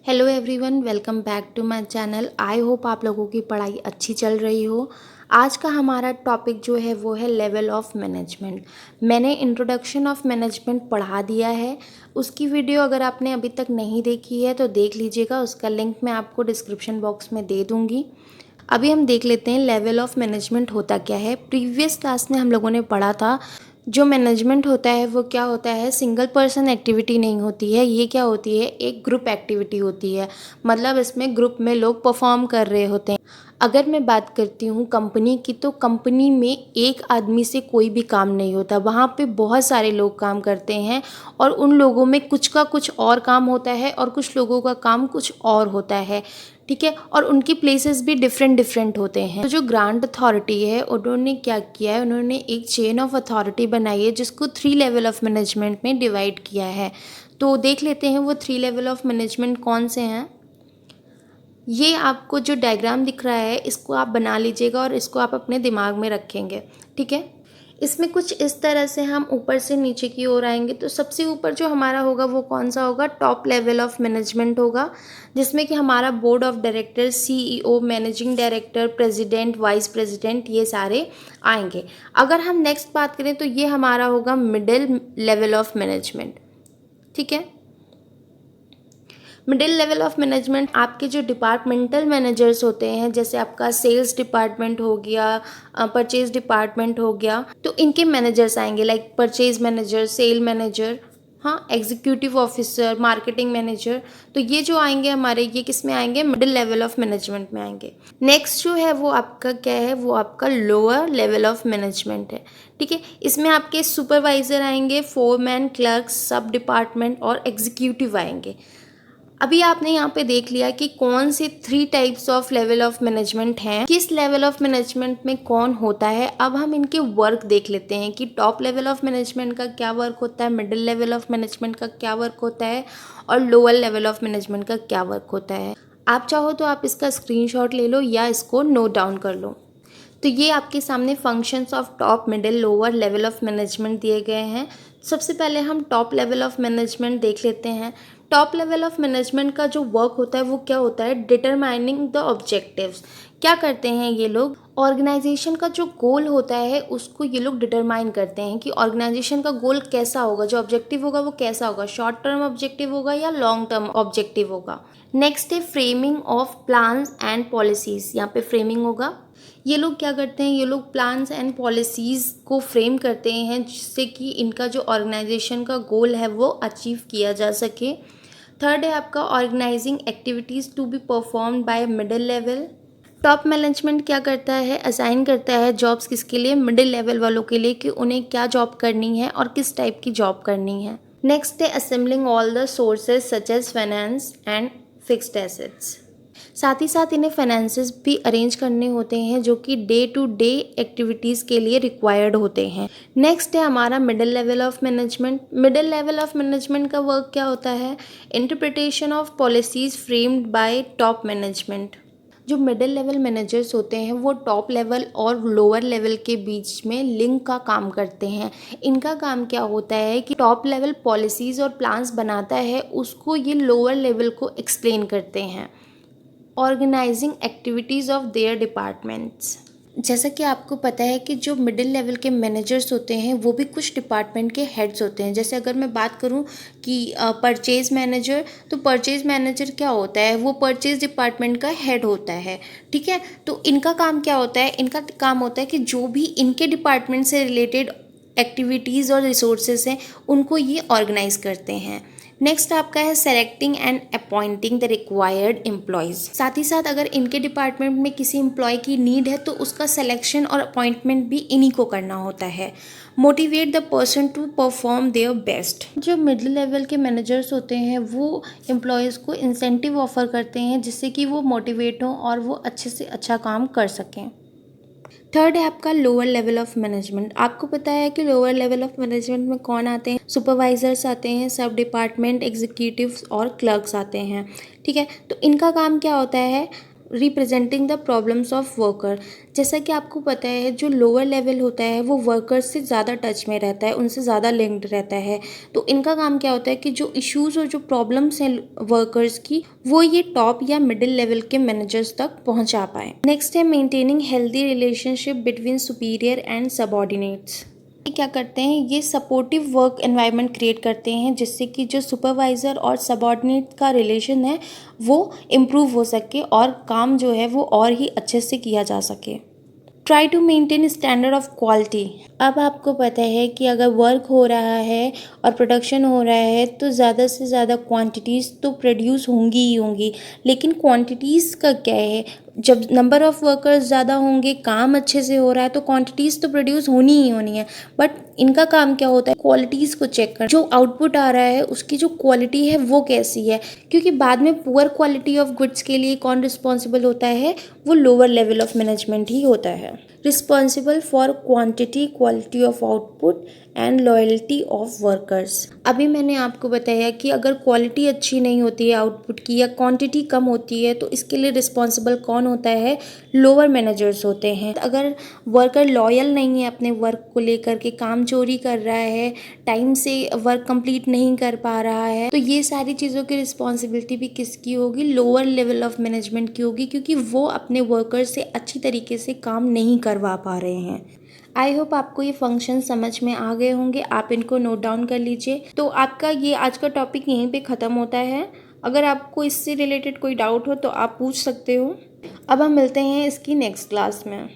Hello everyone, welcome back to my channel. I hope आप लोगों की पढ़ाई अच्छी चल रही हो। आज का हमारा टॉपिक जो है वो है लेवल ऑफ मैनेजमेंट। मैंने इंट्रोडक्शन ऑफ मैनेजमेंट पढ़ा दिया है। उसकी वीडियो अगर आपने अभी तक नहीं देखी है तो देख लीजिएगा, उसका लिंक मैं आपको डिस्क्रिप्शन बॉक्स में दे दूँगी। अभी हम देख लेते हैं लेवल ऑफ मैनेजमेंट होता क्या है। प्रीवियस क्लास में हम लोगों ने पढ़ा था जो मैनेजमेंट होता है वो क्या होता है, सिंगल पर्सन एक्टिविटी नहीं होती है। ये क्या होती है, एक ग्रुप एक्टिविटी होती है। मतलब इसमें ग्रुप में लोग परफॉर्म कर रहे होते हैं। अगर मैं बात करती हूँ कंपनी की, तो कंपनी में एक आदमी से कोई भी काम नहीं होता, वहाँ पे बहुत सारे लोग काम करते हैं और उन लोगों में कुछ का कुछ और काम होता है और कुछ लोगों का काम कुछ और होता है। ठीक है, और उनकी प्लेसेस भी डिफरेंट डिफरेंट होते हैं। तो जो ग्रांट अथॉरिटी है उन्होंने क्या किया है, उन्होंने एक चेन ऑफ अथॉरिटी बनाई है जिसको 3 लेवल ऑफ मैनेजमेंट में डिवाइड किया है। तो देख लेते हैं वो 3 लेवल ऑफ मैनेजमेंट कौन से हैं। ये आपको जो डायग्राम दिख रहा है इसको आप बना लीजिएगा और इसको आप अपने दिमाग में रखेंगे। ठीक है, इसमें कुछ इस तरह से हम ऊपर से नीचे की ओर आएंगे। तो सबसे ऊपर जो हमारा होगा वो कौन सा होगा, टॉप लेवल ऑफ मैनेजमेंट होगा, जिसमें कि हमारा board of director, CEO, managing director, president, vice president, ये सारे आएंगे। अगर हम नेक्स्ट बात करें तो ये हमारा होगा मिडिल लेवल ऑफ मैनेजमेंट। ठीक है, मिडिल लेवल ऑफ मैनेजमेंट आपके जो डिपार्टमेंटल मैनेजर्स होते हैं, जैसे आपका सेल्स डिपार्टमेंट हो गया, परचेज डिपार्टमेंट हो गया, तो इनके मैनेजर्स आएंगे, like purchase manager, sale manager, हाँ, एग्जीक्यूटिव ऑफिसर, मार्केटिंग मैनेजर। तो ये जो आएंगे हमारे, ये किस में आएंगे, मिडिल लेवल ऑफ मैनेजमेंट में आएंगे। नेक्स्ट जो है वो आपका क्या है, वो आपका लोअर लेवल ऑफ मैनेजमेंट है। ठीक है, इसमें आपके सुपरवाइजर आएंगे, फोरमैन, क्लर्क, सब डिपार्टमेंट और एग्जीक्यूटिव आएंगे। अभी आपने यहाँ पे देख लिया कि कौन से 3 types of level of management हैं, किस लेवल ऑफ मैनेजमेंट में कौन होता है। अब हम इनके वर्क देख लेते हैं कि टॉप लेवल ऑफ मैनेजमेंट का क्या वर्क होता है, मिडिल लेवल ऑफ मैनेजमेंट का क्या वर्क होता है और लोअर लेवल ऑफ मैनेजमेंट का क्या वर्क होता है। आप चाहो तो आप इसका स्क्रीनशॉट ले लो या इसको नोट डाउन कर लो। तो ये आपके सामने functions of top, middle, lower level of management दिए गए हैं। सबसे पहले हम टॉप लेवल ऑफ मैनेजमेंट देख लेते हैं। टॉप लेवल ऑफ मैनेजमेंट का जो वर्क होता है वो क्या होता है, डिटरमाइनिंग द ऑब्जेक्टिव्स। क्या करते हैं ये लोग, ऑर्गेनाइजेशन का जो गोल होता है उसको ये लोग डिटरमाइन करते हैं कि ऑर्गेनाइजेशन का गोल कैसा होगा, जो ऑब्जेक्टिव होगा वो कैसा होगा, शॉर्ट टर्म ऑब्जेक्टिव होगा या लॉन्ग टर्म ऑब्जेक्टिव होगा। नेक्स्ट है framing of plans and policies. यहाँ पे फ्रेमिंग होगा। ये लोग क्या करते हैं, ये लोग प्लान्स एंड पॉलिसीज़ को फ्रेम करते हैं जिससे कि इनका जो ऑर्गेनाइजेशन का गोल है वो अचीव किया जा सके। थर्ड है आपका organising activities to be performed by middle level. Top management क्या करता है, असाइन करता है जॉब्स किसके लिए, मिडिल लेवल वालों के लिए, कि उन्हें क्या जॉब करनी है और किस टाइप की जॉब करनी है। नेक्स्ट है assembling all the sources such as finance and fixed assets. साथ ही साथ इन्हें फाइनेंसेस भी अरेंज करने होते हैं जो कि डे टू डे एक्टिविटीज़ के लिए रिक्वायर्ड होते हैं। नेक्स्ट है हमारा middle level of management. Middle level of management का वर्क क्या होता है, interpretation of policies framed bye top management. जो मिडिल लेवल मैनेजर्स होते हैं वो टॉप लेवल और लोअर लेवल के बीच में लिंक का काम करते हैं। इनका काम क्या होता है कि टॉप लेवल पॉलिसीज़ और प्लान्स बनाता है, उसको ये लोअर लेवल को एक्सप्लेन करते हैं। Organising activities of their departments. जैसा कि आपको पता है कि जो मिडिल लेवल के मैनेजर्स होते हैं वो भी कुछ डिपार्टमेंट के हेड्स होते हैं। जैसे अगर मैं बात करूं कि परचेज़ मैनेजर, तो परचेज़ मैनेजर क्या होता है, वो परचेज़ डिपार्टमेंट का हेड होता है। ठीक है, तो इनका काम क्या होता है, इनका काम होता है कि जो भी इनके डिपार्टमेंट से रिलेटेड एक्टिविटीज़ और रिसोर्सेज हैं उनको ये ऑर्गेनाइज करते हैं। नेक्स्ट आपका है selecting and appointing the required employees. साथ ही साथ अगर इनके डिपार्टमेंट में किसी एम्प्लॉय की नीड है तो उसका सिलेक्शन और अपॉइंटमेंट भी इन्हीं को करना होता है। Motivate the person to perform their best. जो मिडिल लेवल के मैनेजर्स होते हैं वो एम्प्लॉयज़ को इंसेंटिव ऑफर करते हैं जिससे कि वो मोटिवेट हों और वो अच्छे से अच्छा काम कर सकें। थर्ड है आपका लोअर लेवल ऑफ मैनेजमेंट। आपको पता है कि लोअर लेवल ऑफ मैनेजमेंट में कौन आते हैं, सुपरवाइजर्स आते हैं, सब डिपार्टमेंट एग्जीक्यूटिव्स और क्लर्क्स आते हैं। ठीक है, तो इनका काम क्या होता है, representing the problems of worker. जैसा कि आपको पता है जो लोअर लेवल होता है वो वर्कर्स से ज़्यादा टच में रहता है, उनसे ज़्यादा लिंक्ड रहता है। तो इनका काम क्या होता है कि जो इश्यूज़ और जो प्रॉब्लम्स हैं वर्कर्स की, वो ये टॉप या मिडिल लेवल के मैनेजर्स तक पहुंचा पाए। नेक्स्ट है maintaining healthy relationship between superior and subordinates. ये क्या करते हैं, ये सपोर्टिव वर्क एनवायरनमेंट क्रिएट करते हैं जिससे कि जो सुपरवाइज़र और सबऑर्डिनेट का रिलेशन है वो इम्प्रूव हो सके और काम जो है वो और ही अच्छे से किया जा सके। Try to maintain standard of quality. अब आपको पता है कि अगर वर्क हो रहा है और प्रोडक्शन हो रहा है तो ज़्यादा से ज़्यादा क्वांटिटीज़ तो प्रोड्यूस होंगी ही होंगी, लेकिन क्वांटिटीज़ का क्या है, जब नंबर ऑफ़ वर्कर्स ज़्यादा होंगे, काम अच्छे से हो रहा है तो क्वांटिटीज़ तो प्रोड्यूस होनी ही होनी है। बट इनका काम क्या होता है, क्वालिटीज़ को चेक कर, जो आउटपुट आ रहा है उसकी जो क्वालिटी है वो कैसी है, क्योंकि बाद में पुअर क्वालिटी ऑफ गुड्स के लिए कौन रिस्पॉन्सिबल होता है, वो लोअर लेवल ऑफ मैनेजमेंट ही होता है। Responsible for quantity, quality of output and loyalty of workers. अभी मैंने आपको बताया कि अगर क्वालिटी अच्छी नहीं होती है आउटपुट की या क्वांटिटी कम होती है तो इसके लिए रिस्पॉन्सिबल कौन होता है, लोअर मैनेजर्स होते हैं। अगर वर्कर लॉयल नहीं है अपने वर्क को लेकर के, काम चोरी कर रहा है, टाइम से वर्क कंप्लीट नहीं कर पा रहा है, तो ये सारी चीज़ों की रिस्पॉन्सिबिलिटी भी किसकी होगी, लोअर लेवल ऑफ मैनेजमेंट की होगी, क्योंकि वो अपने वर्कर से अच्छी तरीके से काम नहीं करवा पा रहे हैं। आई होप आपको ये फंक्शन समझ में आ गए होंगे, आप इनको नोट डाउन कर लीजिए। तो आपका ये आज का टॉपिक यहीं पे ख़त्म होता है। अगर आपको इससे रिलेटेड कोई डाउट हो तो आप पूछ सकते हो। अब हम मिलते हैं इसकी नेक्स्ट क्लास में।